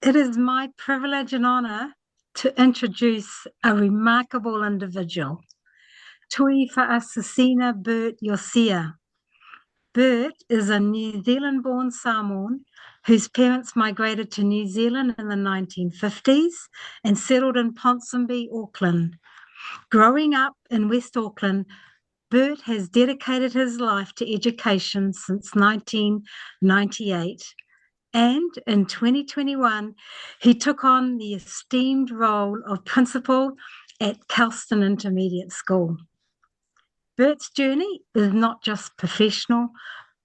It is my privilege and honour to introduce a remarkable individual, Tui Whaasasina Bert Iosia. Bert is a New Zealand-born Samoan whose parents migrated to New Zealand in the 1950s and settled in Ponsonby, Auckland. Growing up in West Auckland, Bert has dedicated his life to education since 1998. And in 2021, he took on the esteemed role of principal at Kelston Intermediate School. Bert's journey is not just professional,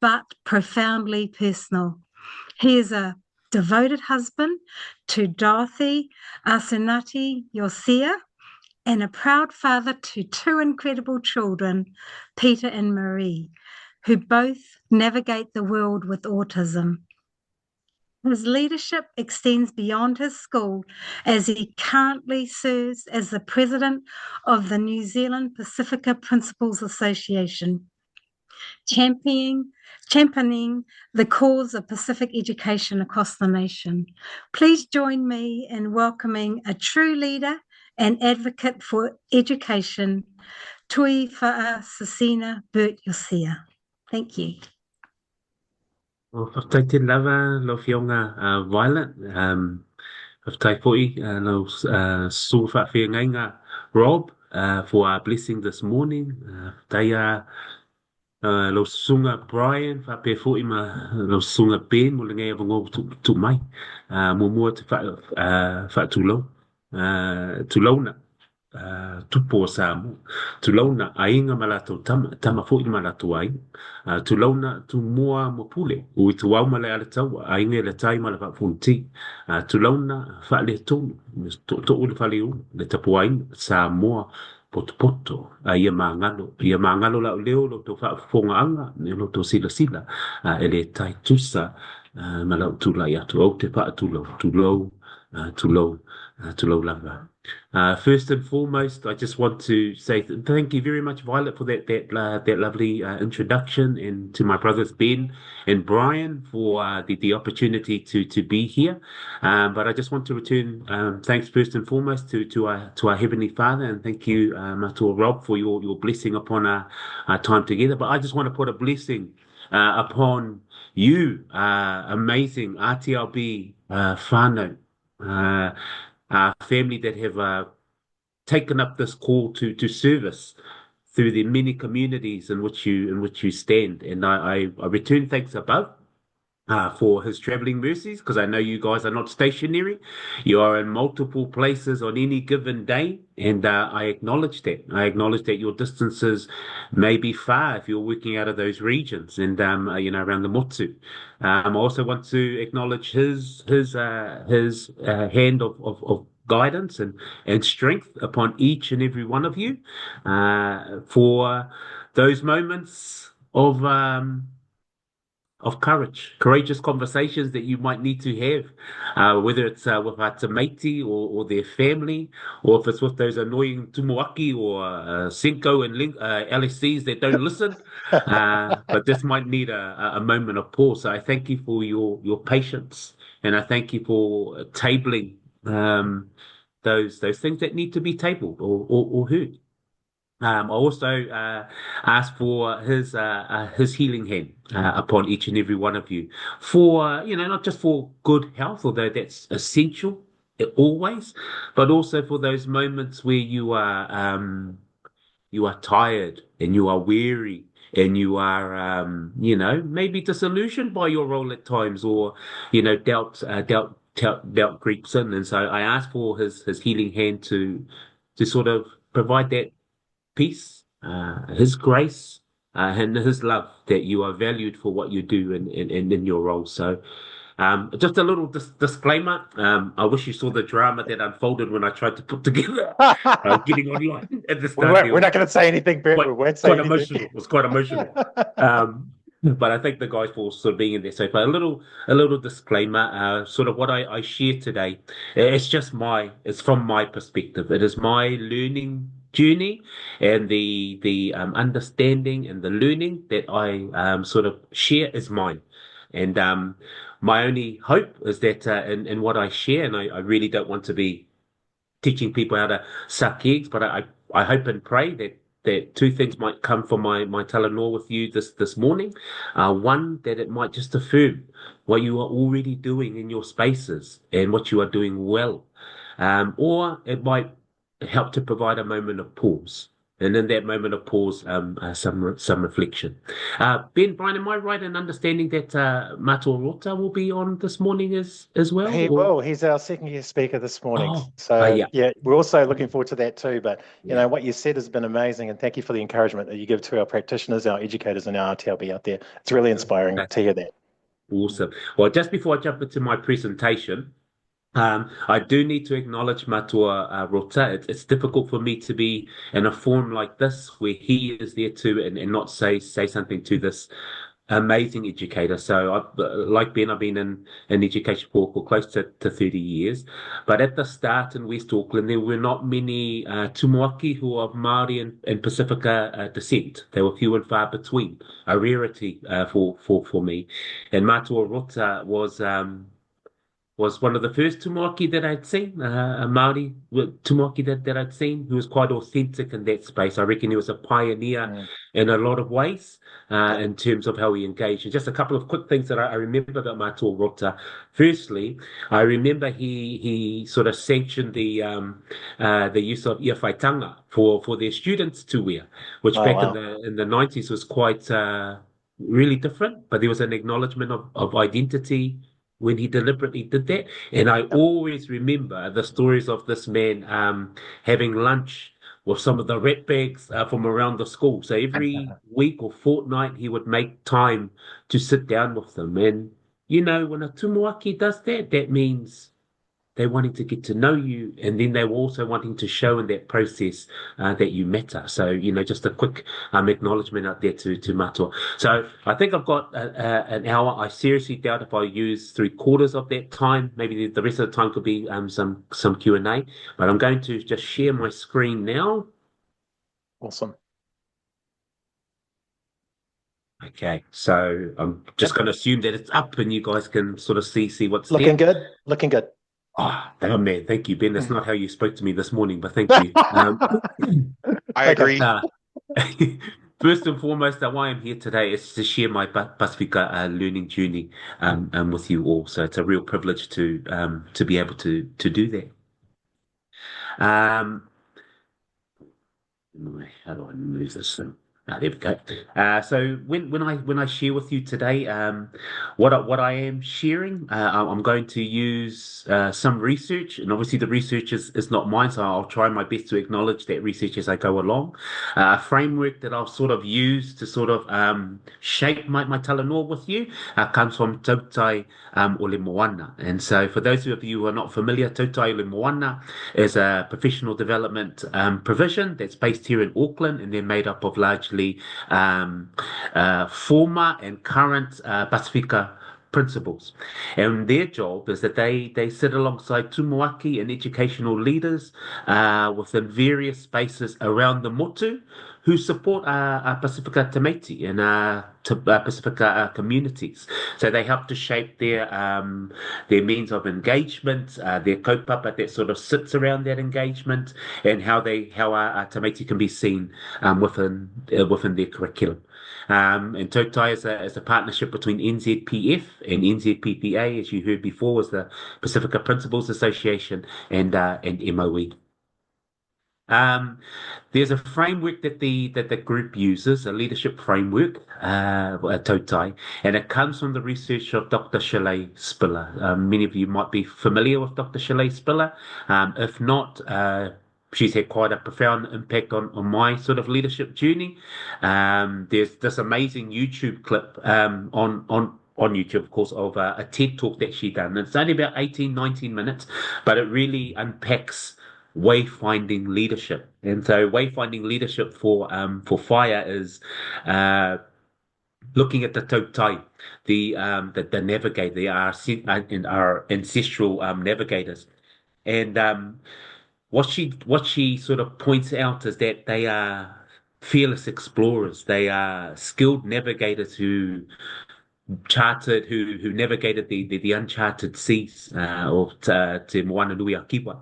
but profoundly personal. He is a devoted husband to Dorothy Asenati Yosia and a proud father to two incredible children, Peter and Marie, who both navigate the world with autism. His leadership extends beyond his school as he currently serves as the president of the New Zealand Pasifika Principals Association, championing, championing the cause of Pacific education across the nation. Please join me in welcoming a true leader and advocate for education, Tui Whaasasina Bert Iosia. Thank you. O whakataitin lava lo fionga Violet. Whakatai poi lo su whawhiangainga Rob for our blessing this morning. Lo sunga Brian whape fo ma lo sunga Ben mo le ngai avongo tu mai. Mo mua te wha tulo na tupo sa mo tulauna ainga malato tama fo i malato ai tulauna tu mua mo pule u tu au male ala tau ainga le tai mala fa funti tulauna fa le to u le fa le u le tapu ai sa moa poto ia mangalo la leo lo to fa fonga anga ne lo to sila sila ele tai tusa mala tu la ya tu o te pa tu lo lava. First and foremost, I just want to say thank you very much, Violet, for that lovely introduction, and to my brothers Ben and Brian for the opportunity to be here. But I just want to return thanks first and foremost to our Heavenly Father, and thank you, Matua Rob, for your blessing upon our time together. But I just want to put a blessing upon you, amazing RTLB Fono. Family that have taken up this call to service through the many communities in which you stand, and I return thanks above for his traveling mercies, because I know you guys are not stationary. You are in multiple places on any given day, and I acknowledge that. I acknowledge that your distances may be far if you're working out of those regions, and around the Motu. I also want to acknowledge his hand of guidance and strength upon each and every one of you for those moments of courageous conversations that you might need to have, whether it's with a tamati or their family, or if it's with those annoying tumuaki or Cinco and LSCs that don't listen. But this might need a moment of pause. So I thank you for your patience, and I thank you for tabling those things that need to be tabled or heard. I also ask for his healing hand upon each and every one of you for not just for good health, although that's essential always, but also for those moments where you are tired and you are weary and you are maybe disillusioned by your role at times, or doubt creeps in, and so I ask for his healing hand to sort of provide that peace, His grace, and His love, that you are valued for what you do in your role. So, just a little disclaimer. I wish you saw the drama that unfolded when I tried to put together getting online at the start. We're not going to say anything, Bert. We won't say anything. Emotional. It was quite emotional. But I thank the guys for sort of being in there. So, a little disclaimer. Sort of what I share today. It's from my perspective. It is my learning journey and the understanding and the learning that I sort of share is mine. And my only hope is that in what I share, and I really don't want to be teaching people how to suck eggs, but I hope and pray that two things might come from my talanoa with you this morning. One, that it might just affirm what you are already doing in your spaces and what you are doing well. Or it might help to provide a moment of pause. And in that moment of pause, some reflection. Ben, Brian, am I right in understanding that Matua Rota will be on this morning as well? He will. He's our second guest speaker this morning. Oh, So yeah. we're also looking forward to that too. But Yeah. what you said has been amazing, and thank you for the encouragement that you give to our practitioners, our educators, and our RTLB out there. It's really inspiring to hear that. Awesome. Well, just before I jump into my presentation, I do need to acknowledge Matua Rota. It's difficult for me to be in a forum like this where he is there too and not say something to this amazing educator. So like Ben, I've been in education for close to 30 years. But at the start in West Auckland, there were not many tumuaki who are of Māori and Pasifika descent. They were few and far between, a rarity for me. And Matua Rota was one of the first tumuaki that I'd seen, a Māori tumuaki that I'd seen, who was quite authentic in that space. I reckon he was a pioneer in a lot of ways in terms of how he engaged. And just a couple of quick things that I remember about Matua Rota. Firstly, I remember he sort of sanctioned the use of iawhaitanga for their students to wear, which in the 90s was quite really different, but there was an acknowledgement of identity when he deliberately did that. And I always remember the stories of this man having lunch with some of the rat bags from around the school. So every week or fortnight, he would make time to sit down with them. And, when a tumuaki does that, that means they're wanting to get to know you, and then they were also wanting to show in that process that you matter. So, just a quick acknowledgement out there to Matua. So I think I've got an hour. I seriously doubt if I use 3/4 of that time. Maybe the rest of the time could be some Q&A. But I'm going to just share my screen now. Awesome. Okay, so I'm just going to assume that it's up and you guys can sort of see what's looking there. good. Looking good. Damn man, thank you, Ben. That's not how you spoke to me this morning, but thank you. I agree. First and foremost, why I'm here today is to share my Pasifika learning journey with you all. So it's a real privilege to be able to do that. How do I move this thing? There we go. So when I share with you today, what I am sharing, I'm going to use some research, and obviously the research is not mine, so I'll try my best to acknowledge that research as I go along. A framework that I'll sort of use to sort of shape my talanoa with you comes from Tautai ole Moana. And so for those of you who are not familiar, Tautai ole Moana is a professional development provision that's based here in Auckland, and they're made up of largely former and current Pasifika principals. And their job is that they sit alongside tumuaki and educational leaders within various spaces around the motu who support Pasifika Tameti and Pasifika communities. So they help to shape their means of engagement, their kaupapa that sort of sits around that engagement, and how our Tameti can be seen within their curriculum. And Tautai is a partnership between NZPF and NZPPA, as you heard before, was the Pasifika Principals Association and MOE. There's a framework that the group uses, a leadership framework, Tautai, and it comes from the research of Dr. Shelley Spiller. Many of you might be familiar with Dr. Shelley Spiller. If not, she's had quite a profound impact on my sort of leadership journey. There's this amazing YouTube clip on YouTube, of course, of a TED talk that she done. It's only about 18, 19 minutes, but it really unpacks wayfinding leadership. And so wayfinding leadership for FIRE is looking at the Tautai, the navigator, our ancestral navigators. And what she sort of points out is that they are fearless explorers. They are skilled navigators who charted, who navigated the uncharted seas, or te moana nui a kiwa.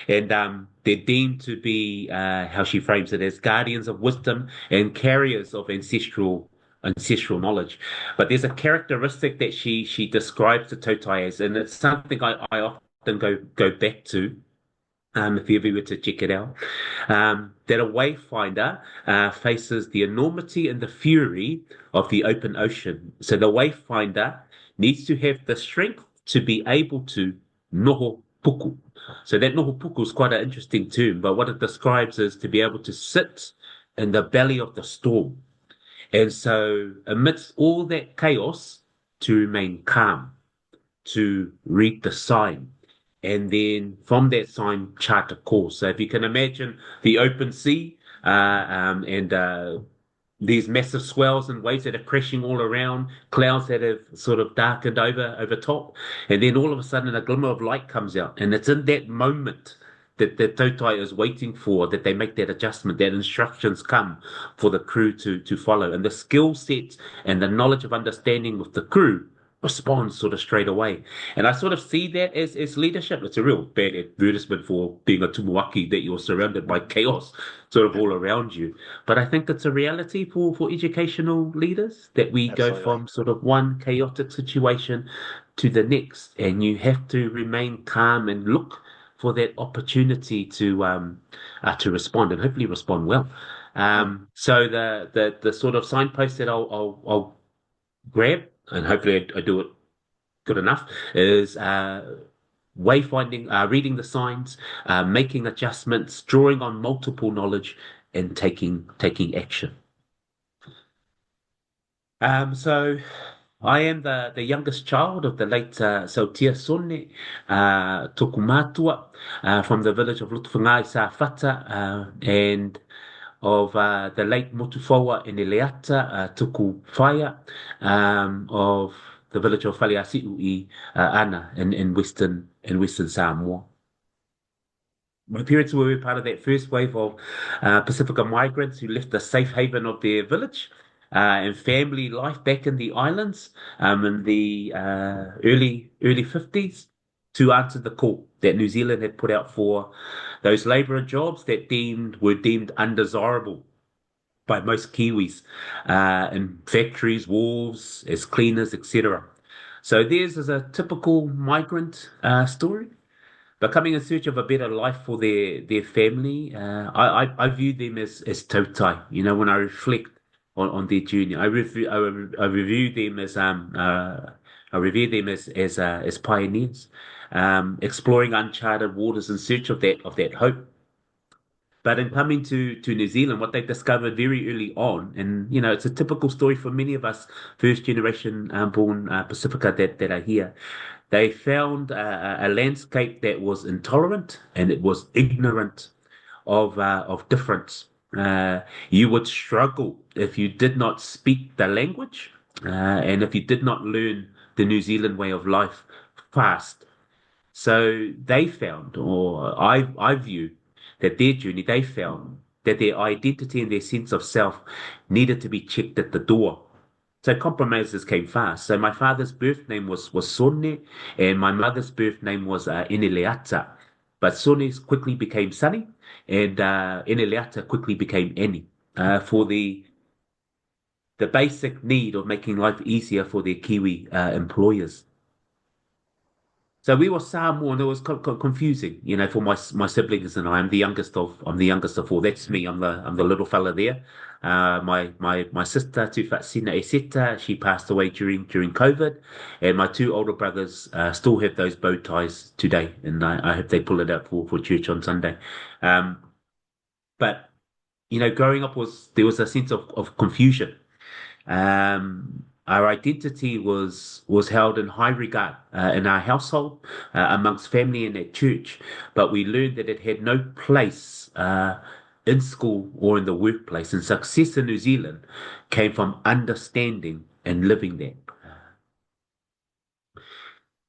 And they're deemed to be, how she frames it, as guardians of wisdom and carriers of ancestral knowledge. But there's a characteristic that she describes the Tautai as, and it's something I often go back to. If you ever were to check it out, that a wayfinder faces the enormity and the fury of the open ocean. So the wayfinder needs to have the strength to be able to noho puku. So that noho puku is quite an interesting term, but what it describes is to be able to sit in the belly of the storm. And so amidst all that chaos, to remain calm, to read the sign, and then from that sign chart a course. So if you can imagine the open sea, and these massive swells and waves that are crashing all around, clouds that have sort of darkened over top, and then all of a sudden a glimmer of light comes out, and it's in that moment that the Tautai is waiting for, that they make that adjustment, that instructions come for the crew to follow, and the skill sets and the knowledge of understanding with the crew responds sort of straight away. And I sort of see that as leadership. It's a real bad advertisement for being a tumuaki, that you're surrounded by chaos sort of all around you. But I think it's a reality for educational leaders, that we Absolutely. go from sort of one chaotic situation to the next, and you have to remain calm and look for that opportunity to respond, and hopefully respond well. So the sort of signpost that I'll grab, and hopefully I do it good enough, is wayfinding, reading the signs, making adjustments, drawing on multiple knowledge, and taking action. So I am the youngest child of the late Sautia Sone Tokumatua, from the village of Lutwhangai Sāwhata, and of the late Motufoa Ineleata Tuku Whaia, of the village of Whaleasi'u i Ana in Western Samoa. My parents were part of that first wave of Pasifika migrants who left the safe haven of their village and family life back in the islands in the early 50s, to answer the call that New Zealand had put out for those labourer jobs that were deemed undesirable by most Kiwis in factories, wharves, as cleaners, etc. So theirs is a typical migrant story, but coming in search of a better life for their family. I view them as Tautai. You know, when I reflect on their journey, I review them as I revere them as pioneers, exploring uncharted waters in search of that hope. But in coming to New Zealand, what they discovered very early on, and you know, it's a typical story for many of us first generation born Pasifika that are here. They found a landscape that was intolerant, and it was ignorant of difference. You would struggle if you did not speak the language, and if you did not learn the New Zealand way of life fast. So they found, or I view, that their journey, they found that their identity and their sense of self needed to be checked at the door. So compromises came fast. So my father's birth name was Sonne, and my mother's birth name was Ineleata. But Sonne quickly became Sunny, and Ineleata quickly became Annie, for the basic need of making life easier for their Kiwi employers. So we were Samoa, and it was confusing, you know, for my siblings and I. I'm the youngest of four. That's me. I'm the little fella there. My sister Tufatsina Eseta, she passed away during COVID, and my two older brothers still have those bow ties today, and I hope they pull it out for church on Sunday. But you know, growing up there was a sense of confusion. Our identity was held in high regard in our household, amongst family and at church, but we learned that it had no place in school or in the workplace. And success in New Zealand came from understanding and living that.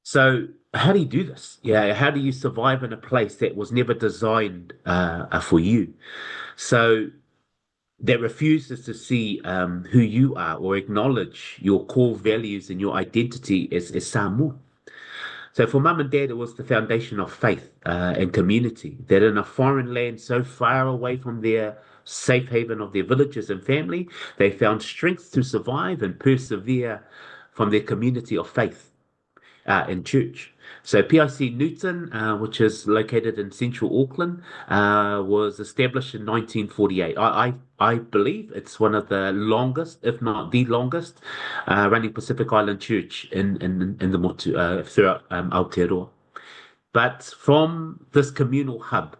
So how do you do this? Yeah, how do you survive in a place that was never designed for you? So that refuses to see who you are or acknowledge your core values and your identity as Samoa. So for mum and dad, it was the foundation of faith and community, that in a foreign land so far away from their safe haven of their villages and family, they found strength to survive and persevere from their community of faith in church. So PIC Newton, which is located in central Auckland, was established in 1948. I believe it's one of the longest, if not the longest, running Pacific Island church in the Motu, throughout Aotearoa. But from this communal hub,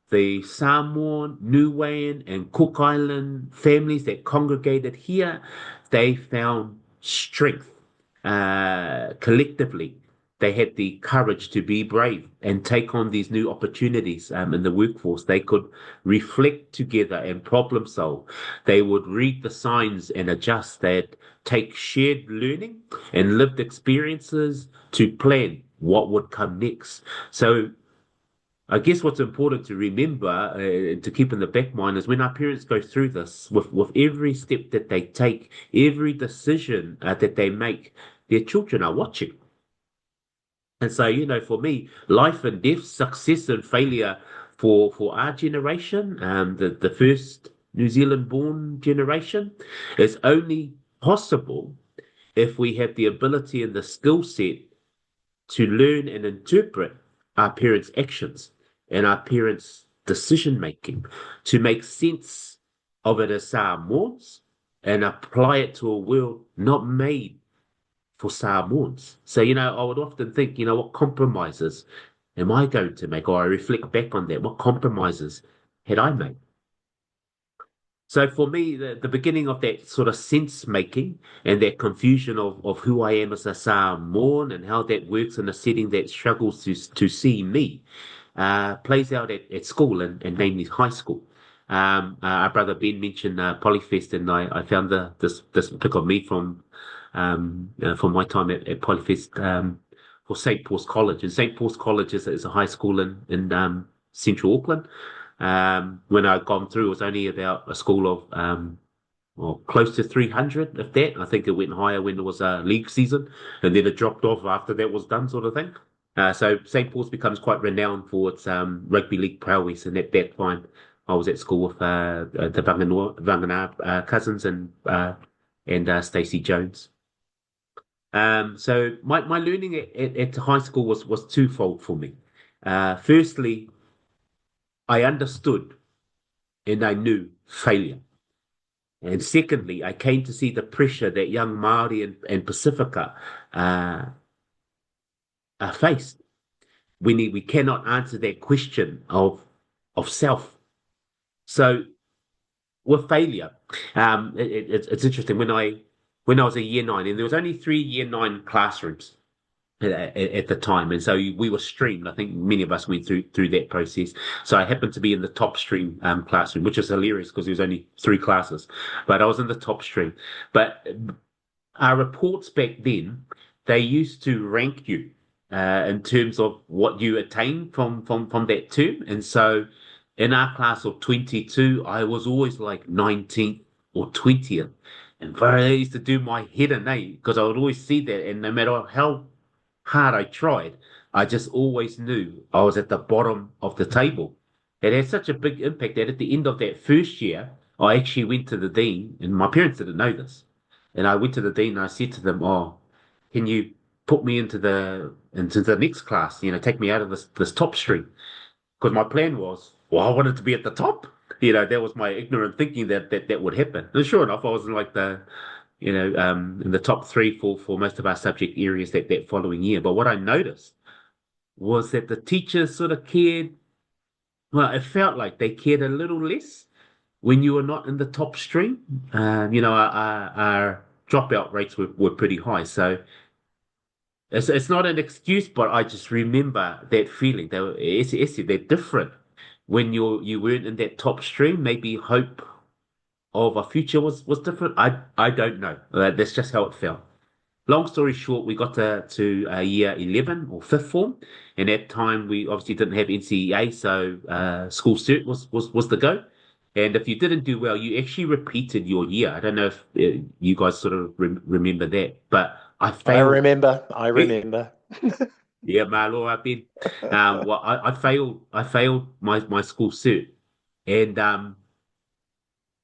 the Samoan, Niuean, and Cook Island families that congregated here, they found strength collectively. They had the courage to be brave and take on these new opportunities in the workforce. They could reflect together and problem solve. They would read the signs and adjust. They'd take shared learning and lived experiences to plan what would come next. So I guess what's important to remember to keep in the back mind is when our parents go through this, with every step that they take, every decision that they make, their children are watching. And so, for me, life and death, success and failure for our generation, the first New Zealand born generation, is only possible if we have the ability and the skill set to learn and interpret our parents' actions and our parents' decision making, to make sense of it as Samoans and apply it to a world not made for Samoans. So, I would often think, what compromises am I going to make? Or I reflect back on that. What compromises had I made? So for me, the beginning of that sort of sense making and that confusion of who I am as a Samoan and how that works in a setting that struggles to see me plays out at school and namely high school. Our brother Ben mentioned Polyfest, and I found this pic of me from my time at Polyfest for St. Paul's College. And St. Paul's College is a high school in central Auckland. When I'd gone through, it was only about a school of close to 300, if that. I think it went higher when there was a league season, and then it dropped off after that was done, sort of thing. So St. Paul's becomes quite renowned for its rugby league prowess, and at that time I was at school with the Vangana cousins and Stacey Jones. So my learning at high school was twofold for me. Firstly, I understood and I knew failure. And secondly, I came to see the pressure that young Māori and Pasifika are faced when we cannot answer that question of self. So with failure, it's interesting. When I was a year 9, and there was only 3 year 9 classrooms at the time, and so we were streamed. I think many of us went through that process. So I happened to be in the top stream classroom, which is hilarious because there was only 3 classes, but I was in the top stream. But our reports back then, they used to rank you in terms of what you attained from that term. And so in our class of 22, I was always like 19th or 20th. And I used to do my head in, because I would always see that. And no matter how hard I tried, I just always knew I was at the bottom of the table. It had such a big impact that at the end of that first year, I actually went to the dean, and my parents didn't know this. And I went to the dean and I said to them, can you put me into the next class, take me out of this top stream? Because my plan was, I wanted to be at the top. That was my ignorant thinking that would happen. And sure enough, I was in like in the top 3 for most of our subject areas that following year. But what I noticed was that the teachers sort of cared. Well, it felt like they cared a little less when you were not in the top stream. Our dropout rates were pretty high. So it's not an excuse, but I just remember that feeling. They're different when you weren't in that top stream. Maybe hope of a future was different. I don't know. That's just how it felt. Long story short, we got to year 11 or 5th form, and at that time we obviously didn't have NCEA, so school cert was the go. And if you didn't do well, you actually repeated your year. I don't know if you guys sort of remember that, but I failed. I remember. Yeah, malo, I've been. Well, I failed. I failed my school cert, and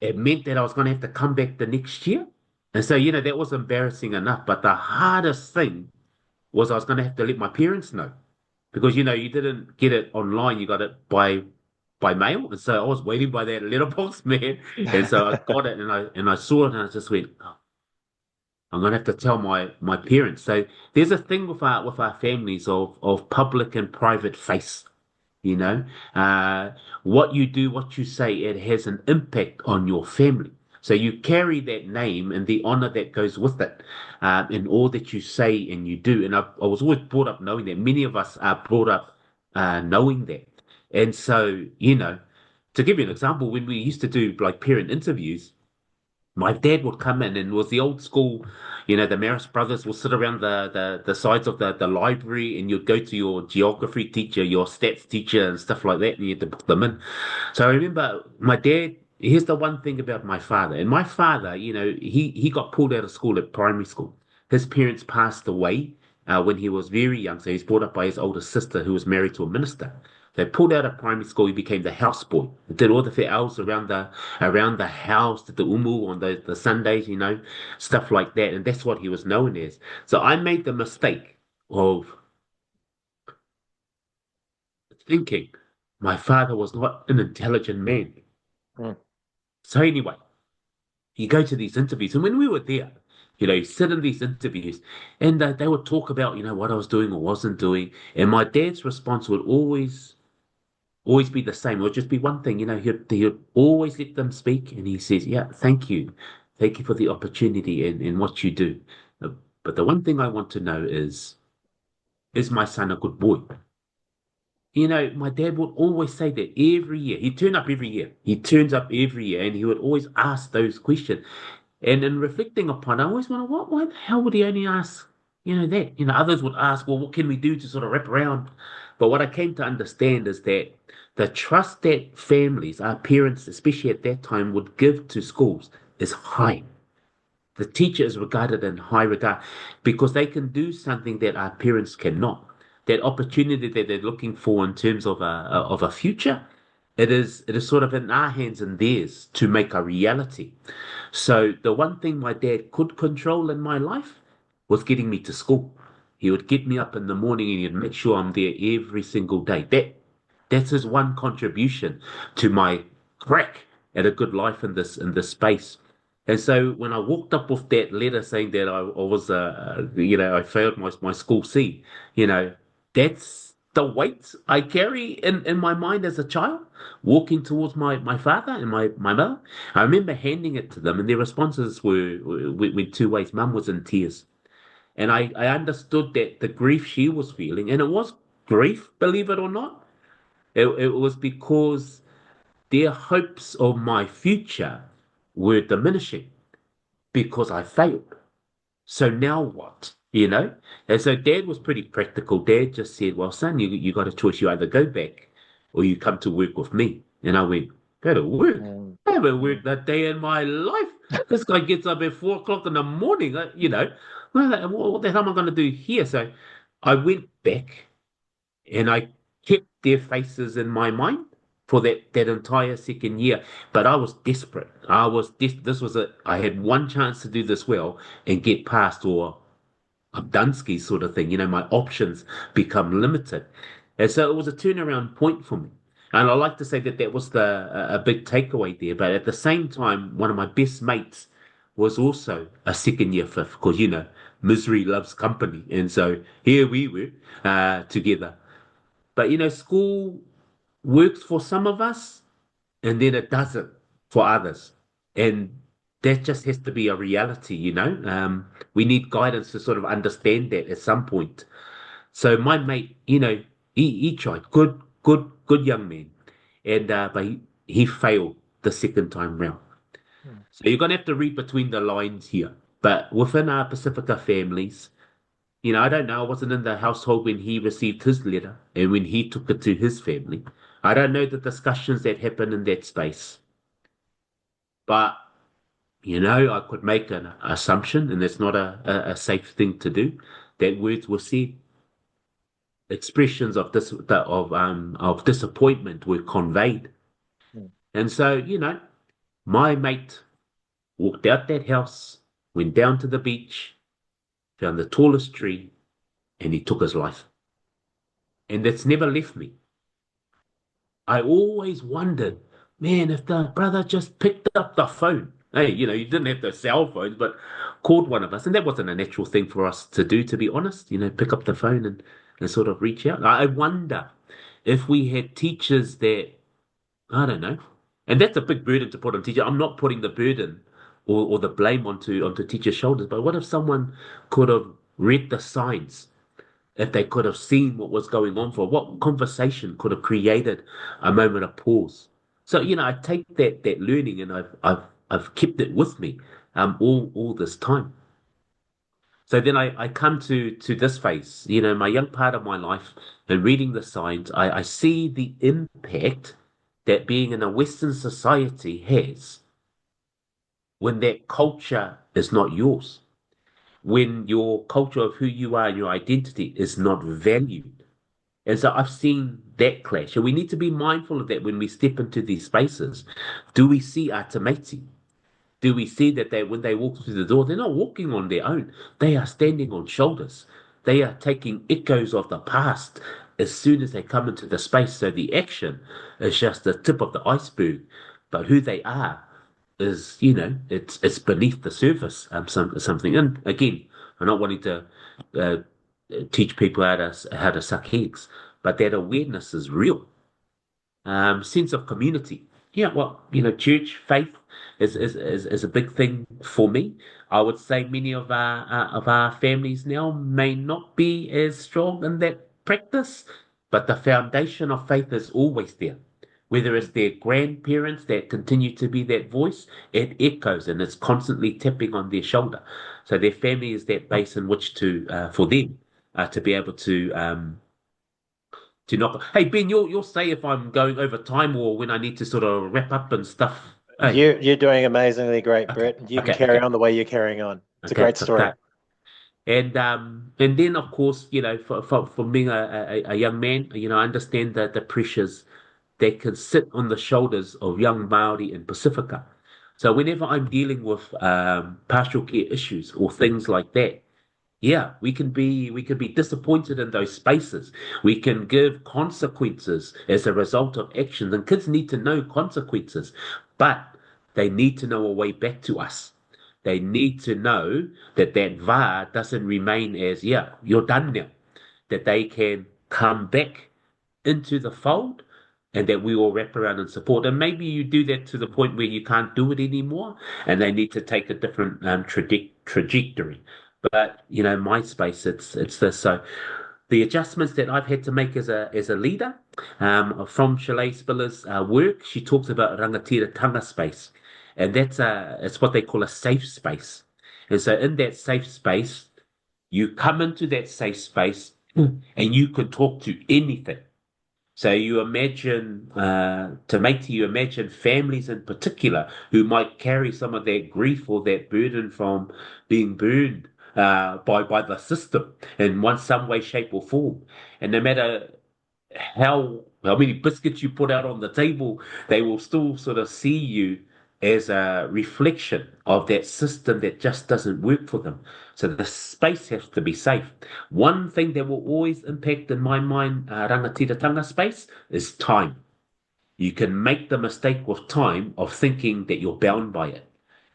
it meant that I was going to have to come back the next year. And so, that was embarrassing enough. But the hardest thing was I was going to have to let my parents know because, you didn't get it online. You got it by mail. And so I was waiting by that letterbox, man. And so I got it and I saw it and I just went, oh, I'm going to have to tell my parents. So there's a thing with our families of public and private face. You know, uh, what you do, what you say, it has an impact on your family. So you carry that name and the honor that goes with it, in all that you say and you do. And I was always brought up knowing that. Many of us are brought up knowing that. And so, to give you an example, when we used to do like parent interviews, my dad would come in and it was the old school, the Marist brothers will sit around the sides of the library and you'd go to your geography teacher, your stats teacher and stuff like that, and you had to book them in. So I remember my dad, here's the one thing about my father. And my father, he got pulled out of school at primary school. His parents passed away when he was very young. So he's brought up by his older sister who was married to a minister. They pulled out of primary school. He became the houseboy. He did all the fe'aus around the house, did the umu on the Sundays, stuff like that. And that's what he was known as. So I made the mistake of thinking my father was not an intelligent man. Mm. So anyway, you go to these interviews, and when we were there, you sit in these interviews, and they would talk about, what I was doing or wasn't doing, and my dad's response would always be the same. It would just be one thing, he'd always let them speak, and he says, "Yeah, thank you for the opportunity and what you do. But the one thing I want to know is my son a good boy?" My dad would always say that every year. He'd turn up every year. He turns up every year, and he would always ask those questions. And in reflecting upon, I always wonder, why the hell would he only ask, that? Others would ask, well, what can we do to sort of wrap around? But what I came to understand is that the trust that families, our parents, especially at that time, would give to schools is high. The teacher is regarded in high regard because they can do something that our parents cannot. That opportunity that they're looking for in terms of a future, it is sort of in our hands and theirs to make a reality. So the one thing my dad could control in my life was getting me to school. He would get me up in the morning and he'd make sure I'm there every single day. That's his one contribution to my crack at a good life in this space. And so when I walked up with that letter saying that I was, I failed my school C, that's the weight I carry in my mind as a child, walking towards my father and my mother. I remember handing it to them, and their responses went two ways. Mum was in tears. And I understood that the grief she was feeling, and it was grief, believe it or not, it was because their hopes of my future were diminishing because I failed. So now what? And so dad was pretty practical. Dad just said, well, son, you got a choice. You either go back or you come to work with me. And I went, go to work? Mm. I haven't worked a day in my life. This guy gets up at 4 o'clock in the morning, what the hell am I going to do here? So I went back and I kept their faces in my mind for that entire second year. But I was desperate. This was I had one chance to do this well and get past, or I'm Dunsky sort of thing. My options become limited. And so it was a turnaround point for me. And I like to say that was a big takeaway there. But at the same time, one of my best mates was also a second year fifth because, misery loves company. And so here we were together. But, school works for some of us and then it doesn't for others. And that just has to be a reality. We need guidance to sort of understand that at some point. So my mate, he tried. Good young man. And but he failed the second time round. So you're gonna have to read between the lines here. But within our Pacifica families, I don't know. I wasn't in the household when he received his letter and when he took it to his family. I don't know the discussions that happened in that space. But, I could make an assumption, and it's not a safe thing to do, that words were said, expressions of disappointment were conveyed. Mm. And so, my mate walked out that house, went down to the beach, found the tallest tree, and he took his life. And that's never left me. I always wondered, man, if the brother just picked up the phone. Hey, you didn't have the cell phones, but called one of us. And that wasn't a natural thing for us to do, to be honest, pick up the phone and sort of reach out. I wonder if we had teachers that, I don't know, and that's a big burden to put on teachers. I'm not putting the burden or the blame onto teachers' shoulders, but what if someone could have read the signs, if they could have seen what was going on, for what conversation could have created a moment of pause? So, I take that learning, and I've kept it with me all this time. So then I come to this phase, my young part of my life, and reading the signs, I see the impact that being in a Western society has when that culture is not yours, when your culture of who you are and your identity is not valued. And so I've seen that clash. And we need to be mindful of that when we step into these spaces. Do we see our tamati? Do we see that when they walk through the door, they're not walking on their own? They are standing on shoulders. They are taking echoes of the past as soon as they come into the space. So the action is just the tip of the iceberg, but who they are is, it's beneath the surface. Something. And again, I'm not wanting to uh, teach people how to suck eggs, but that awareness is real. Sense of community. Yeah, well, church faith is a big thing for me. I would say many of our families now may not be as strong in that practice, but the foundation of faith is always there. Whether it's their grandparents that continue to be that voice, it echoes and it's constantly tapping on their shoulder. So their family is that base in which for them, to be able to knock. Hey Ben, you'll say if I'm going over time or when I need to sort of wrap up and stuff. Hey, You're doing amazingly great, okay, Brett. You can okay, carry okay, on the way you're carrying on. It's a okay, great story. okay. And then of course, for being a young man, I understand that the pressures that can sit on the shoulders of young Maori in Pacifica. So whenever I'm dealing with pastoral care issues or things like that, yeah, we can be disappointed in those spaces. We can give consequences as a result of actions, and kids need to know consequences, but they need to know a way back to us. They need to know that VAR doesn't remain as, yeah, you're done now. That they can come back into the fold and that we all wrap around and support. And maybe you do that to the point where you can't do it anymore and they need to take a different trajectory. But my space, it's this. So the adjustments that I've had to make as a leader, from Chalet Spiller's work, she talks about rangatiratanga space, and it's what they call a safe space. And so in that safe space, you come into that safe space and you can talk to anything. So you imagine, you imagine families in particular who might carry some of that grief or that burden from being burned by the system in some way, shape, or form. And no matter how many biscuits you put out on the table, they will still sort of see you as a reflection of that system that just doesn't work for them. So the space has to be safe. One thing that will always impact in my mind, rangatiratanga space, is time. You can make the mistake with time of thinking that you're bound by it.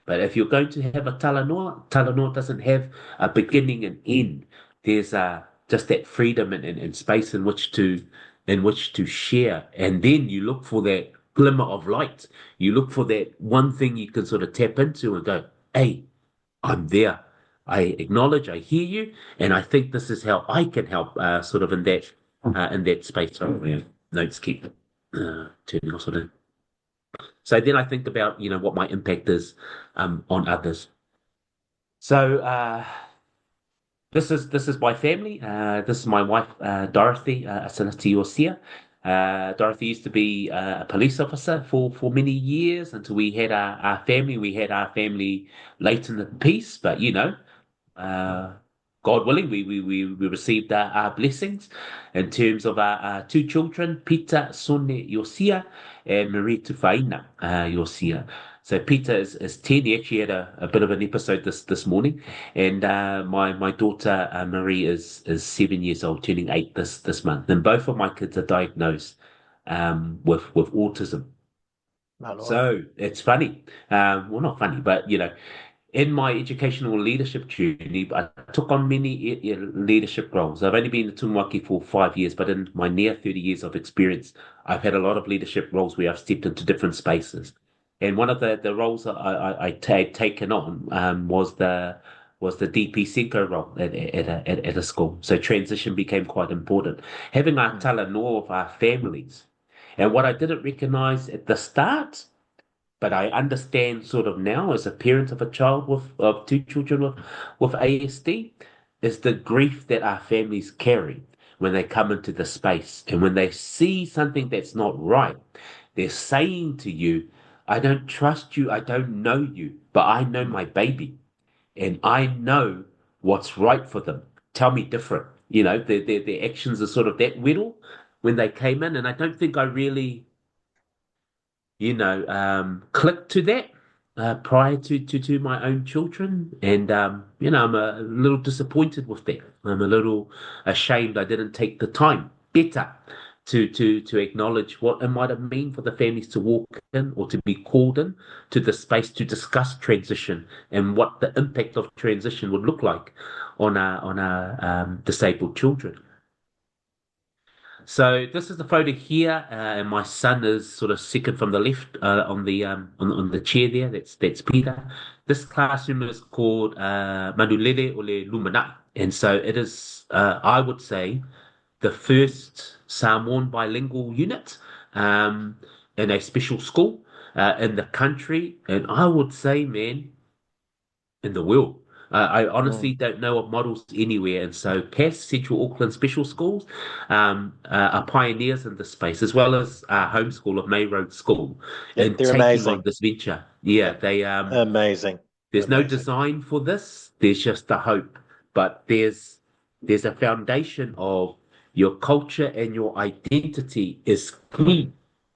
But if you're going to have a talanoa doesn't have a beginning and end. There's just that freedom and space in which to share. And then you look for that glimmer of light. You look for that one thing you can sort of tap into and go, hey, I'm there. I acknowledge, I hear you, and I think this is how I can help, sort of in that space. So, yeah, notes keep turning off sort of. So then I think about, what my impact is on others. So this is my family. This is my wife, Dorothy Bert Iosia. Dorothy used to be a police officer for many years until we had our family. We had our family late in the piece, but uh, God willing, we received our blessings in terms of our two children, Peter Sone Iosia and Marie Tufaina Iosia. So Peter is 10. He actually had a bit of an episode this morning. And my daughter Marie is 7 years old, turning 8 this month. And both of my kids are diagnosed with autism. My Lord. So it's funny. Well, not funny, but in my educational leadership journey, I took on many leadership roles. I've only been in Tumuaki for 5 years, but in my near 30 years of experience, I've had a lot of leadership roles where I've stepped into different spaces. And one of the roles that I had taken on was the DP Senko role at a school. So transition became quite important. Having our talanoa of our families. And what I didn't recognize at the start, but I understand sort of now as a parent of a child of two children with ASD, is the grief that our families carry when they come into the space. And when they see something that's not right, they're saying to you, I don't trust you, I don't know you, but I know my baby and I know what's right for them. Tell me different. Their actions are sort of that little when they came in. And I don't think I really click to that prior to my own children. And, I'm a little disappointed with that. I'm a little ashamed I didn't take the time better to acknowledge what it might have meant for the families to walk in or to be called in to the space to discuss transition and what the impact of transition would look like on our disabled children. So this is the photo here, and my son is sort of second from the left on the chair there. That's Peter. This classroom is called Manulele Ole Lumana, and so it is, I would say, the first Samoan bilingual unit in a special school in the country, and I would say, man, in the world. I honestly don't know of models anywhere. And so PAS, Central Auckland Special Schools, are pioneers in this space, as well as Homeschool of May Road School, in They're taking amazing. on this venture. Yeah, they Amazing. there's no Amazing. design for this. There's just the hope. But there's a foundation of your culture and your identity is key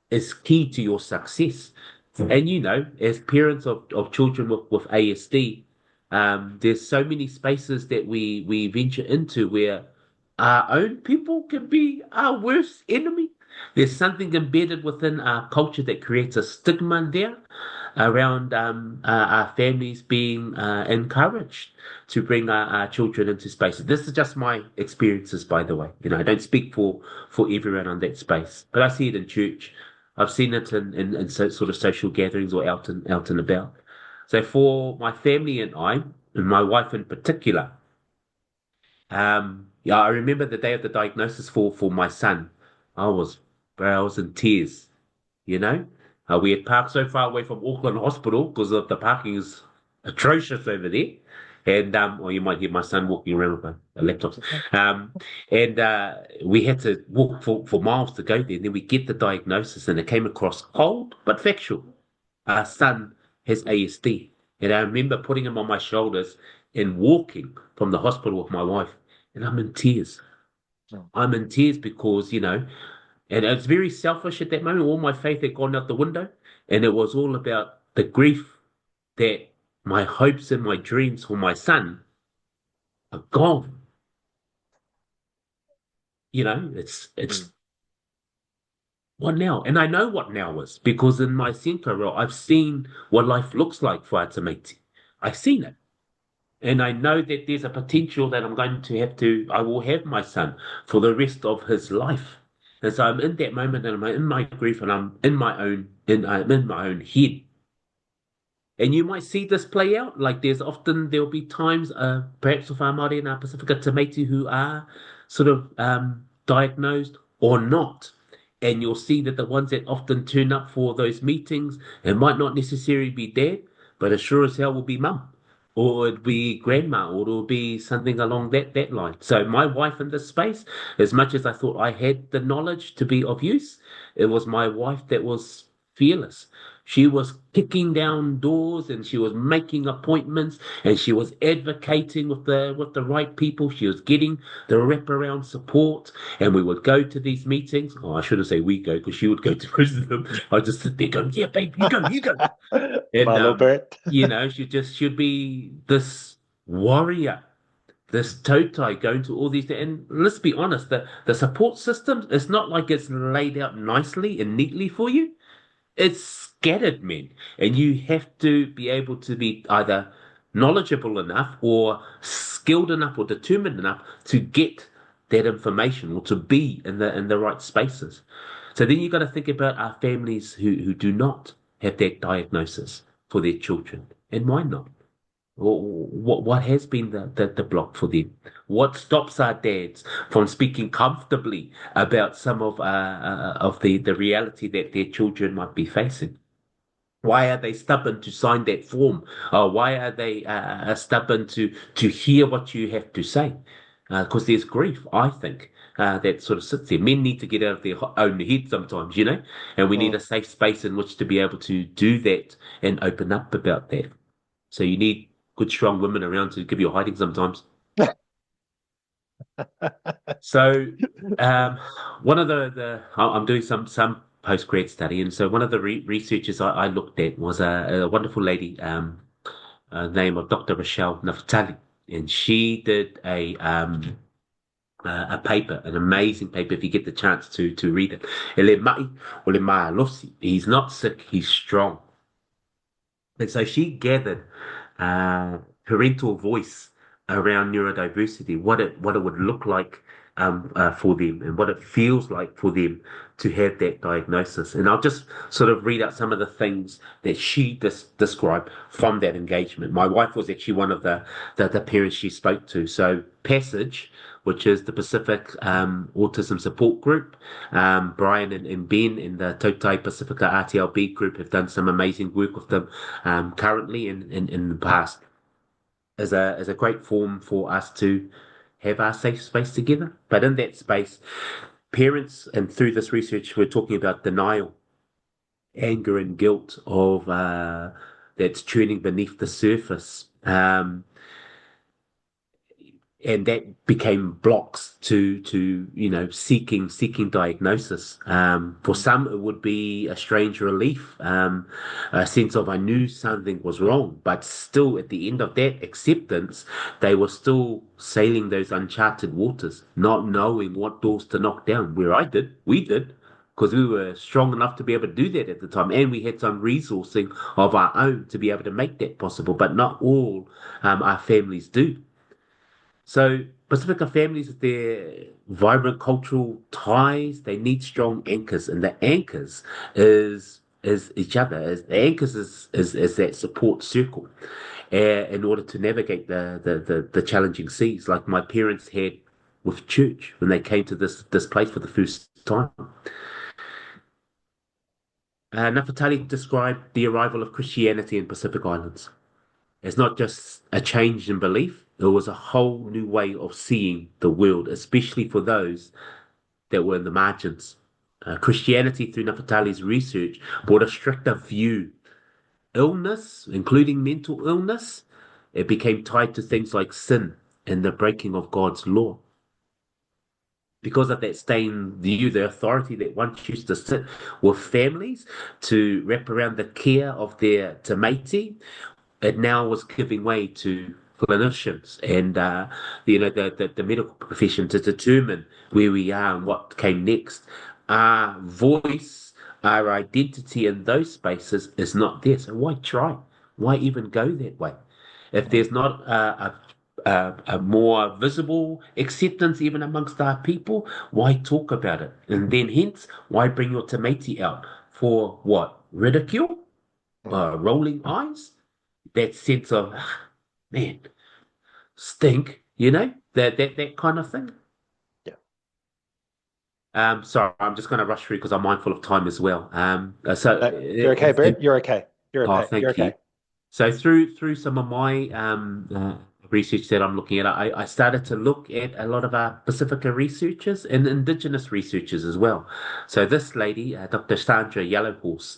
to your success. And as parents of children with ASD, there's so many spaces that we venture into where our own people can be our worst enemy. There's something embedded within our culture that creates a stigma there around our families being encouraged to bring our children into spaces. This is just my experiences, by the way. I don't speak for everyone on that space, but I see it in church. I've seen it in sort of social gatherings or out and about. So for my family and I, and my wife in particular, yeah, I remember the day of the diagnosis for my son. I was in tears, you know. We had parked so far away from Auckland Hospital because of the parking is atrocious over there. And or you might hear my son walking around with a laptop. And we had to walk for miles to go there. And then we get the diagnosis, and it came across cold but factual. Our son has ASD. And I remember putting him on my shoulders and walking from the hospital with my wife. And I'm in tears. I'm in tears because, and it's very selfish at that moment. All my faith had gone out the window. And it was all about the grief that my hopes and my dreams for my son are gone. It's what now? And I know what now is because in my Senko role, I've seen what life looks like for Atamati. I've seen it. And I know that there's a potential that I will have my son for the rest of his life. And so I'm in that moment and I'm in my grief and I'm in my own head. And you might see this play out. Like there'll be times, perhaps with our Māori and our Pasifika Tameti who are sort of diagnosed or not. And you'll see that the ones that often turn up for those meetings, it might not necessarily be dad, but it sure as hell will be mum. or it'd be grandma, or it'll be something along that line. So my wife in this space, as much as I thought I had the knowledge to be of use, it was my wife that was fearless. She was kicking down doors and she was making appointments and she was advocating with the right people. She was getting the wraparound support, and we would go to these meetings. Oh, I shouldn't say we go because she would go to them. I just sit there going, "Yeah, babe, you go, you go." And My little Bert. should be this warrior, this Tautai going to all these things. And let's be honest, the support system, it's not like it's laid out nicely and neatly for you. It's scattered, men. And you have to be able to be either knowledgeable enough or skilled enough or determined enough to get that information or to be in the right spaces. So then you've got to think about our families who do not have that diagnosis for their children. And why not? What has been the block for them? What stops our dads from speaking comfortably about some of the reality that their children might be facing? Why are they stubborn to sign that form? Why are they stubborn to hear what you have to say? Because there's grief, I think, that sort of sits there. Men need to get out of their own head sometimes, and we need a safe space in which to be able to do that and open up about that. So you need good, strong women around to give you a hiding sometimes. So, one of I'm doing some post-grad study, and so one of the researchers I looked at was a wonderful lady, name of Dr. Rochelle Naftali, and she did a paper, an amazing paper. If you get the chance to read it, Ele mai o le mai alosi. He's not sick, he's strong. And so she gathered parental voice around neurodiversity, what it would look like for them, and what it feels like for them to have that diagnosis. And I'll just sort of read out some of the things that she described from that engagement. My wife was actually one of the parents she spoke to. So Passage, which is the Pacific Autism Support Group. Brian and Ben in the Tautai Pasifika RTLB group have done some amazing work with them currently and in the past. As a great form for us to have our safe space together. But in that space, parents, and through this research, we're talking about denial, anger and guilt of that's churning beneath the surface. And that became blocks to seeking diagnosis. For some, it would be a strange relief, a sense of I knew something was wrong, but still at the end of that acceptance, they were still sailing those uncharted waters, not knowing what doors to knock down. Where we did, because we were strong enough to be able to do that at the time, and we had some resourcing of our own to be able to make that possible. But not all our families do. So Pacifica families with their vibrant cultural ties, they need strong anchors, and the anchors is each other. The anchors is that support circle, in order to navigate the challenging seas, like my parents had with church when they came to this place for the first time. Nafatali described the arrival of Christianity in Pacific Islands. It's not just a change in belief, it was a whole new way of seeing the world, especially for those that were in the margins. Christianity, through Nafatali's research, brought a stricter view. Illness, including mental illness, it became tied to things like sin and the breaking of God's law. Because of that staying view, the authority that once used to sit with families to wrap around the care of their tamati, it now was giving way to clinicians and the medical profession to determine where we are and what came next. Our voice, our identity in those spaces is not there. So why try? Why even go that way? If there's not a more visible acceptance even amongst our people, why talk about it? And then hence, why bring your tamati out? For what? Ridicule? Rolling eyes? That sense of, man, stink, that kind of thing. Yeah. Sorry, I'm just going to rush through because I'm mindful of time as well. You're okay, Bert. You're okay. You're okay. Thank You're you. okay. So through some of my research that I'm looking at, I started to look at a lot of our Pacifica researchers and Indigenous researchers as well. So this lady, Dr. Sandra Yellowhorse,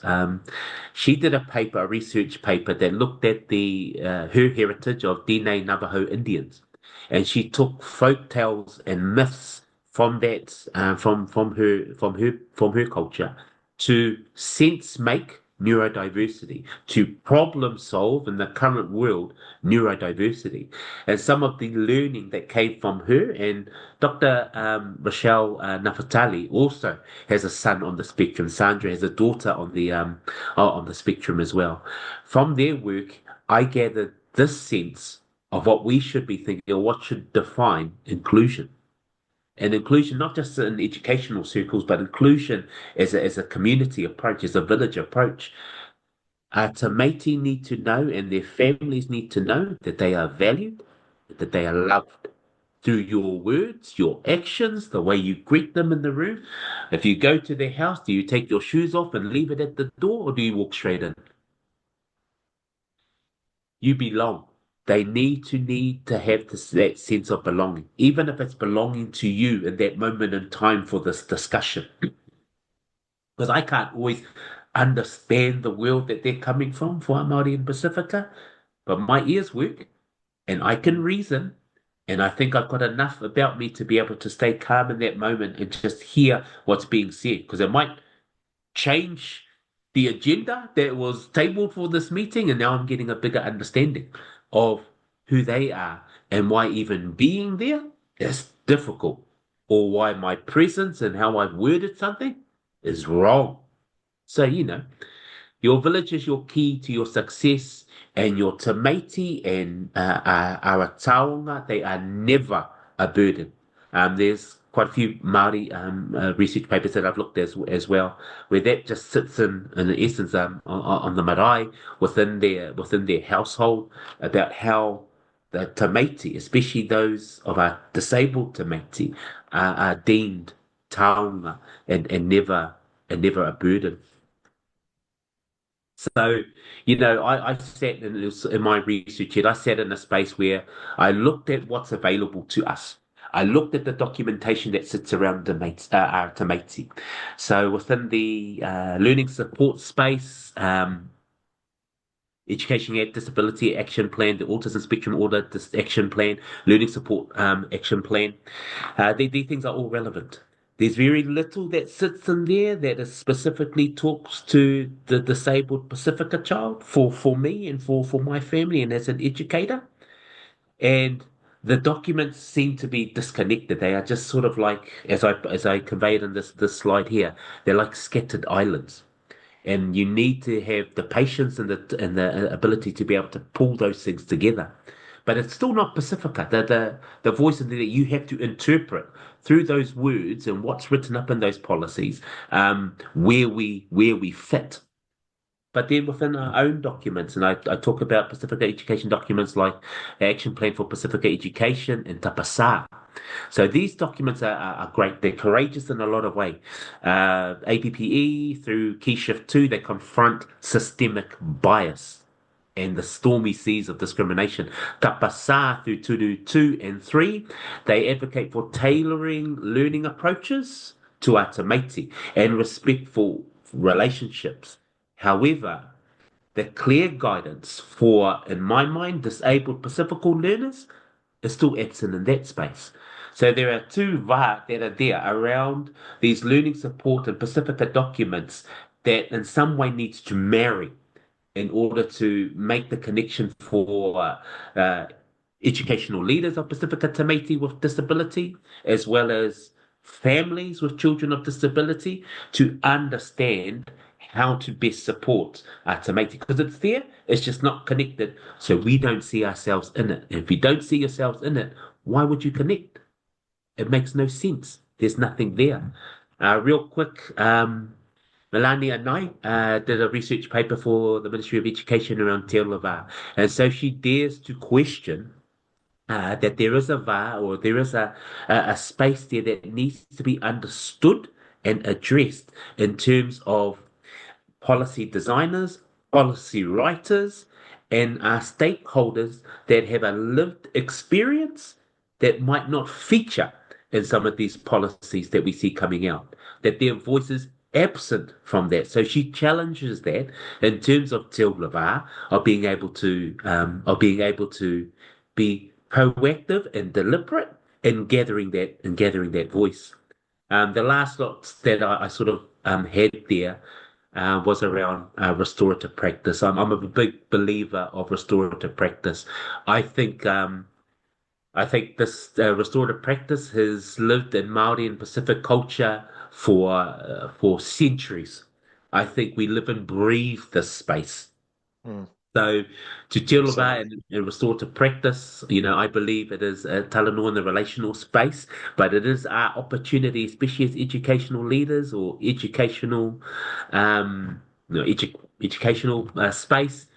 she did a research paper that looked at the her heritage of Dene Navajo Indians, and she took folk tales and myths from that from her culture to sense make neurodiversity, to problem solve in the current world neurodiversity. And some of the learning that came from her, and Dr. Rochelle Nafatali also has a son on the spectrum. Sandra has a daughter on the spectrum as well. From their work, I gathered this sense of what we should be thinking, or what should define inclusion. And inclusion, not just in educational circles, but inclusion as a community approach, as a village approach. Our Te Māti need to know, and their families need to know, that they are valued, that they are loved through your words, your actions, the way you greet them in the room. If you go to their house, do you take your shoes off and leave it at the door, or do you walk straight in? You belong. They need to have that sense of belonging, even if it's belonging to you in that moment in time for this discussion. Because I can't always understand the world that they're coming from for Māori and Pacifica, but my ears work and I can reason. And I think I've got enough about me to be able to stay calm in that moment and just hear what's being said, because it might change the agenda that was tabled for this meeting, and now I'm getting a bigger understanding of who they are and why even being there is difficult, or why my presence and how I've worded something is wrong. So, your village is your key to your success, and your Te Māti and our taonga, they are never a burden. There's quite a few Māori research papers that I've looked at as well, where that just sits in essence on the marae within their household, about how the Te Māti, especially those of our disabled Te Māti, are deemed taonga and never a burden. So, I sat in my research yet, I sat in a space where I looked at what's available to us. I looked at the documentation that sits around our Te Māti. So within the learning support space, Education Aid Disability Action Plan, the Autism Spectrum Order Action Plan, Learning Support Action Plan, these things are all relevant. There's very little that sits in there that is specifically talks to the disabled Pacifica child for me and for my family and as an educator. And the documents seem to be disconnected. They are just sort of like, as I conveyed in this slide here, they're like scattered islands. And you need to have the patience and the ability to be able to pull those things together. But it's still not Pacifica. The voice that you have to interpret through those words and what's written up in those policies, where we fit. But then within our own documents, and I talk about Pacifica education documents like Action Plan for Pacifica Education and Tapasa. So these documents are great. They're courageous in a lot of ways. APPE through Key Shift 2, they confront systemic bias and the stormy seas of discrimination. Tapasa through Turu 2 and 3, they advocate for tailoring learning approaches to our Te Māti and respectful relationships. However, the clear guidance for, in my mind, disabled Pacifical learners is still absent in that space. So there are two VAR that are there around these learning support and Pacifica documents that in some way needs to marry in order to make the connection for educational leaders of Pacifica Te Māti with disability, as well as families with children of disability, to understand how to best support Te Māti, because it's there, it's just not connected, so we don't see ourselves in it. And if you don't see yourselves in it, why would you connect? It makes no sense. There's nothing there. Real quick, Melania Knight did a research paper for the Ministry of Education around Te Lava, and so she dares to question that there is a VAR, or there is a space there that needs to be understood and addressed in terms of policy designers, policy writers, and stakeholders that have a lived experience that might not feature in some of these policies that we see coming out, that their voice is absent from that. So she challenges that in terms of Te Lava, of being able to be proactive and deliberate in gathering that voice. The last lot that I sort of had there was around restorative practice. I'm a big believer of restorative practice. I think this restorative practice has lived in Maori and Pacific culture for centuries. I think we live and breathe this space. Mm. So to Te Lava and restorative practice, I believe it is a talanoa in the relational space, but it is our opportunity, especially as educational leaders or educational space,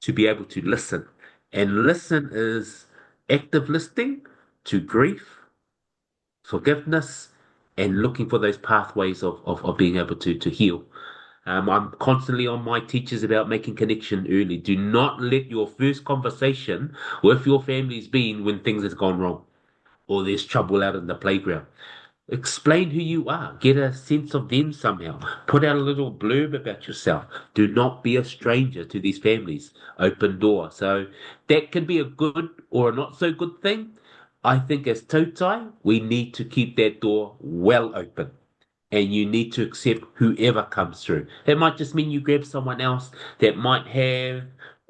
to be able to listen. And listen is active listening to grief, forgiveness, and looking for those pathways of being able to heal. I'm constantly on my teachers about making connection early. Do not let your first conversation with your family's been when things has gone wrong or there's trouble out in the playground. Explain who you are. Get a sense of them somehow. Put out a little blurb about yourself. Do not be a stranger to these families. Open door. So that can be a good or a not so good thing. I think as Tautai, we need to keep that door well open and you need to accept whoever comes through. It might just mean you grab someone else that might have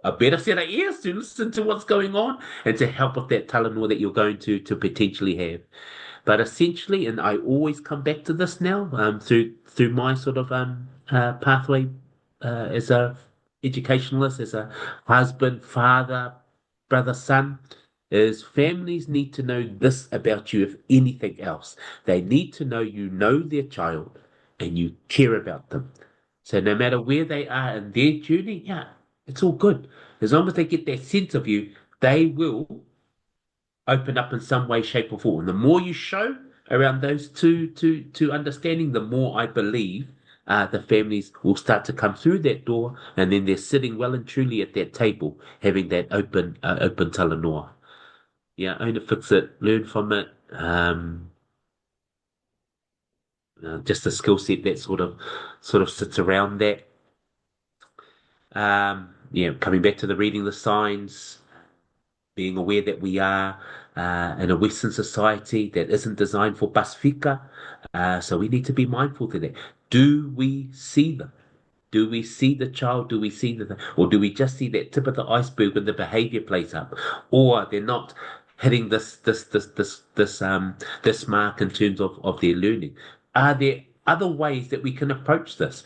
a better set of ears to listen to what's going on and to help with that talanoa that you're going to potentially have. But essentially, and I always come back to this now, through my sort of pathway as a educationalist, as a husband, father, brother, son, is families need to know this about you, if anything else. They need to know you know their child and you care about them. So no matter where they are in their journey, yeah, it's all good. As long as they get that sense of you, they will open up in some way, shape, or form. And the more you show around those two understanding, the more I believe the families will start to come through that door, and then they're sitting well and truly at that table, having that open talanoa. Yeah, own it, fix it, learn from it. Just a skill set that sort of sits around that. Coming back to the reading the signs, being aware that we are in a Western society that isn't designed for Pasifika. So we need to be mindful to that. Do we see them? Do we see the child? Do we see or do we just see that tip of the iceberg when the behavior plays up? Or they're not hitting this mark in terms of their learning. Are there other ways that we can approach this?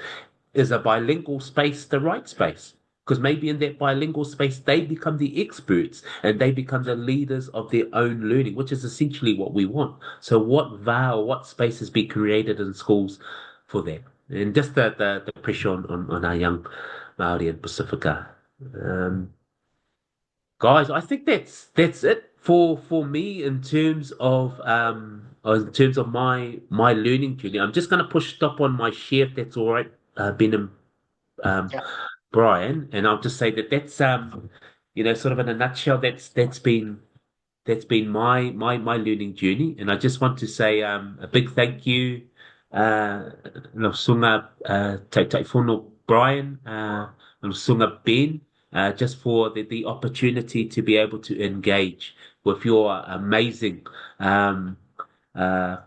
Is a bilingual space the right space? Because maybe in that bilingual space, they become the experts and they become the leaders of their own learning, which is essentially what we want. So what space has been created in schools for that? And just the pressure on our young Maori and Pasifika. Guys, I think that's it for me in terms of my learning journey. I'm just going to push stop on my share if that's all right, Ben and Yeah. Brian, and I'll just say that's sort of in a nutshell, that's been my learning journey, and I just want to say a big thank you, no sunga Tautai Fono Brian, no sunga Ben, just for the opportunity to be able to engage with your amazing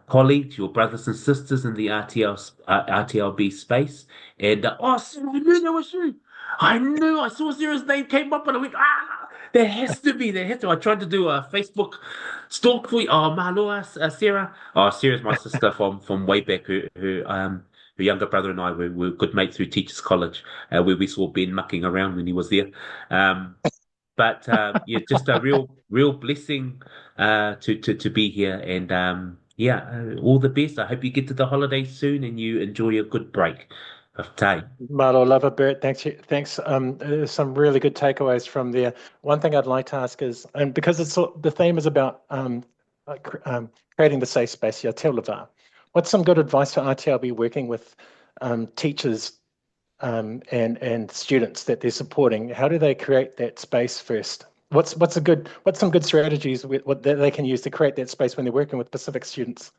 colleagues, your brothers and sisters in the RTLB space, and Sarah, I knew that was you. I saw Sarah's name came up and I went, there has to be. I tried to do a Facebook stalk for you. Oh, Maloa, Sarah. Oh, Sarah's my sister from way back. Her younger brother and I were good mates through Teachers College, where we saw Ben mucking around when he was there. But yeah, just a real blessing to be here, and all the best. I hope you get to the holidays soon and you enjoy a good break of time. Malo, love it, Bert. Thanks. There's some really good takeaways from there. One thing I'd like to ask is, and because the theme is about creating the safe space here, Te Lava, what's some good advice for RTLB working with teachers and students that they're supporting, how do they create that space first? What's some good strategies that they can use to create that space when they're working with Pacific students?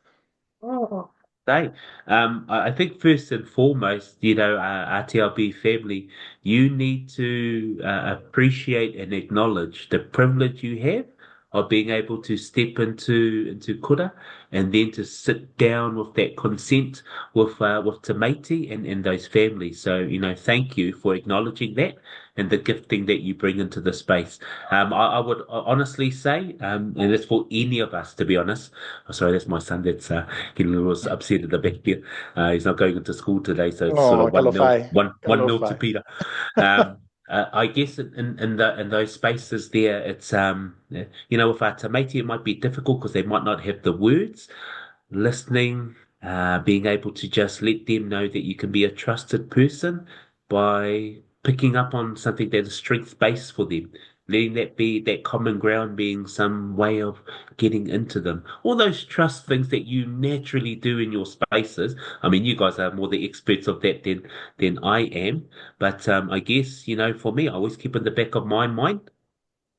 Oh, I think first and foremost, RTLB family, you need to appreciate and acknowledge the privilege you have of being able to step into kura and then to sit down with that consent with Te Maiti and those families. So, thank you for acknowledging that and the gifting that you bring into the space. I would honestly say, and it's for any of us, to be honest. Oh, sorry, that's my son that's getting a little upset at the back there. He's not going into school today, so it's sort of 1-0, one nil to Peter. I guess in those spaces there, it's with our Te Maiti, it might be difficult because they might not have the words. Listening, being able to just let them know that you can be a trusted person by picking up on something that is strength-based for them, letting that be that common ground being some way of getting into them. All those trust things that you naturally do in your spaces. I mean, you guys are more the experts of that than I am. But I guess, for me, I always keep in the back of my mind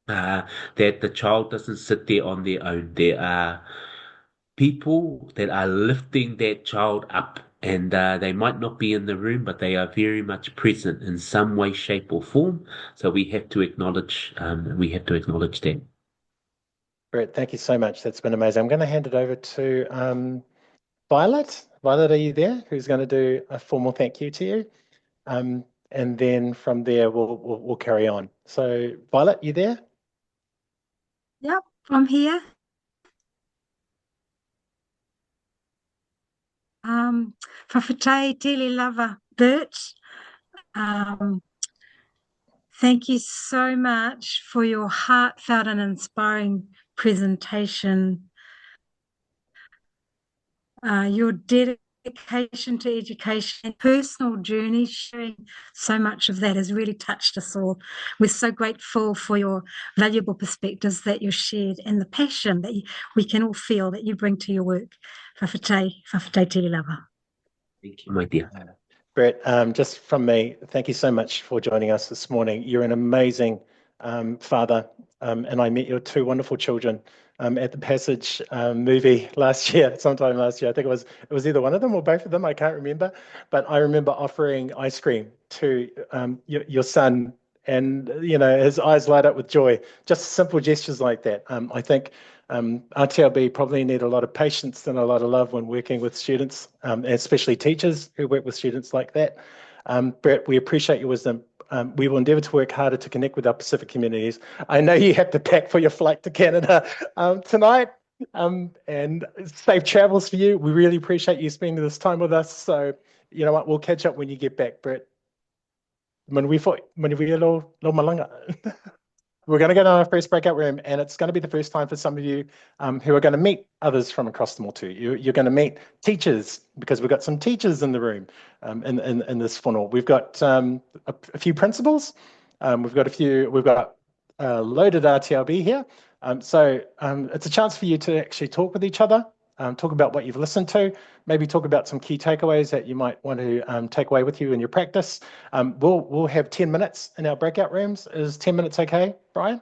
that the child doesn't sit there on their own. There are people that are lifting that child up, and they might not be in the room, but they are very much present in some way, shape, or form. So we have to acknowledge that. Great, thank you so much. That's been amazing. I'm going to hand it over to Violet. Violet, are you there? Who's going to do a formal thank you to you? And then from there, we'll carry on. So, Violet, you there? Yep, I'm here. Whawhatai tele lava, Bert. Thank you so much for your heartfelt and inspiring presentation. Your dedication to education and personal journey, sharing so much of that has really touched us all. We're so grateful for your valuable perspectives that you shared and the passion that we can all feel that you bring to your work. Whawhatai tele lava. Thank you, my dear. Brett, just from me, thank you so much for joining us this morning. You're an amazing father, and I met your two wonderful children at the Passage movie sometime last year. I think it was either one of them or both of them. I can't remember, but I remember offering ice cream to your son, and his eyes light up with joy. Just simple gestures like that. I think RTLB probably need a lot of patience and a lot of love when working with students, especially teachers who work with students like that. Brett, we appreciate your wisdom. We will endeavour to work harder to connect with our Pacific communities. I know you have to pack for your flight to Canada tonight, and safe travels for you. We really appreciate you spending this time with us. So, you know what, we'll catch up when you get back, Brett. Malanga. We're going to go to our first breakout room, and it's going to be the first time for some of you who are going to meet others from across the motu. You're going to meet teachers, because we've got some teachers in the room in this Fono. We've got a few principals. We've got loaded RTLB here. So it's a chance for you to actually talk with each other, talk about what you've listened to, maybe talk about some key takeaways that you might want to take away with you in your practice. We'll have 10 minutes in our breakout rooms. Is 10 minutes okay, Brian?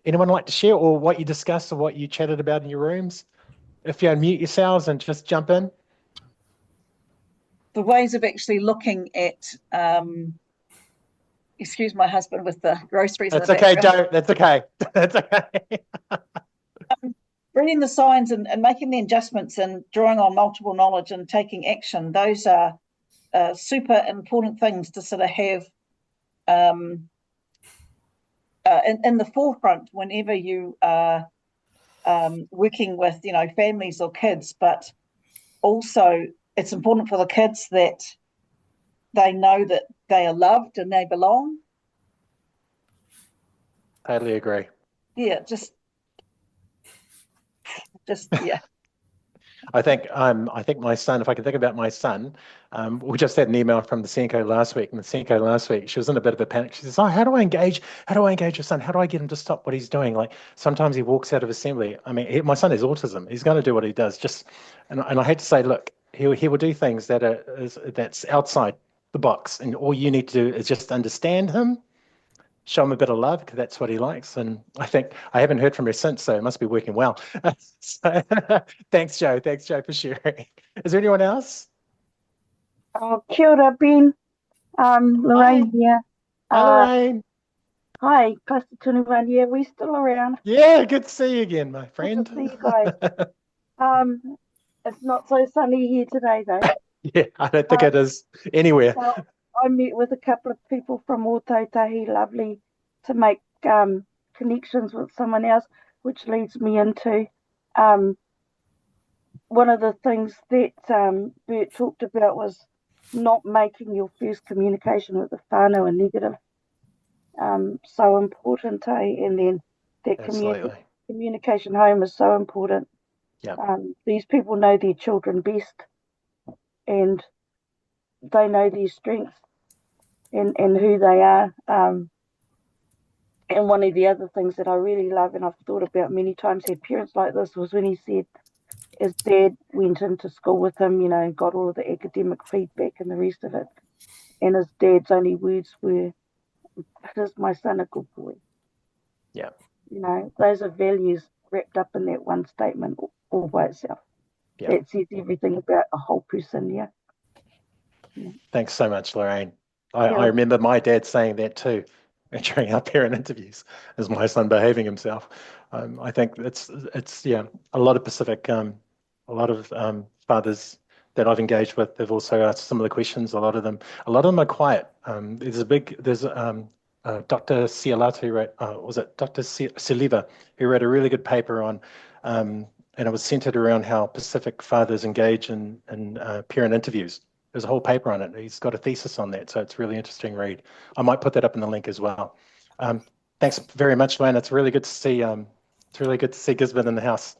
Anyone like to share, or what you discussed or what you chatted about in your rooms? If you unmute yourselves and just jump in. The ways of actually looking at, excuse my husband with the groceries. That's okay, Joe. That's okay. That's okay. Reading the signs and making the adjustments and drawing on multiple knowledge and taking action, those are super important things to sort of have in the forefront whenever you are working with, families or kids. But also it's important for the kids that they know that they are loved and they belong. Totally agree. Yeah, just yeah. I think my son, if I can think about my son, we just had an email from the Senko last week, and the Senko last week, she was in a bit of a panic. She says, "Oh, how do I engage your son? How do I get him to stop what he's doing? Like, sometimes he walks out of assembly." I mean, my son has autism. He's going to do what he does. And I hate to say, look, he will do things that's outside the box, and all you need to do is just understand him, show him a bit of love, because that's what he likes. And I think I haven't heard from her since, so it must be working well. So, thanks, Joe. Thanks, Joe, for sharing. Is there anyone else? Oh, kia ora, Ben. Lorraine here. Hi, Lorraine. Hi, Pastor Tunuwan here. We're still around. Yeah, good to see you again, my friend. Good to see you guys. It's not so sunny here today, though. Yeah, I don't think it is anywhere. So I met with a couple of people from Tautai, lovely to make connections with someone else, which leads me into one of the things that Bert talked about was not making your first communication with the whānau a negative. So important, and then that communication home is so important. Yeah. These people know their children best, and they know their strengths and who they are. And one of the other things that I really love, and I've thought about many times, had parents like this, was when he said his dad went into school with him, and got all of the academic feedback and the rest of it. And his dad's only words were, "Is my son a good boy?" Yeah. Those are values wrapped up in that one statement all by itself. Yeah. That says everything about a whole person, yeah. Thanks so much, Lorraine. I remember my dad saying that too during our parent interviews. Is my son behaving himself? I think it's a lot of Pacific, a lot of fathers that I've engaged with have also asked similar questions. A lot of them are quiet. There's Dr. Cialata who wrote, was it Dr. Siliva, who wrote a really good paper on, and it was centered around how Pacific fathers engage in parent interviews. There's a whole paper on it. He's got a thesis on that, so it's a really interesting read. I might put that up in the link as well. Thanks very much, Lane. It's really good to see. It's really good to see Gisborne in the house.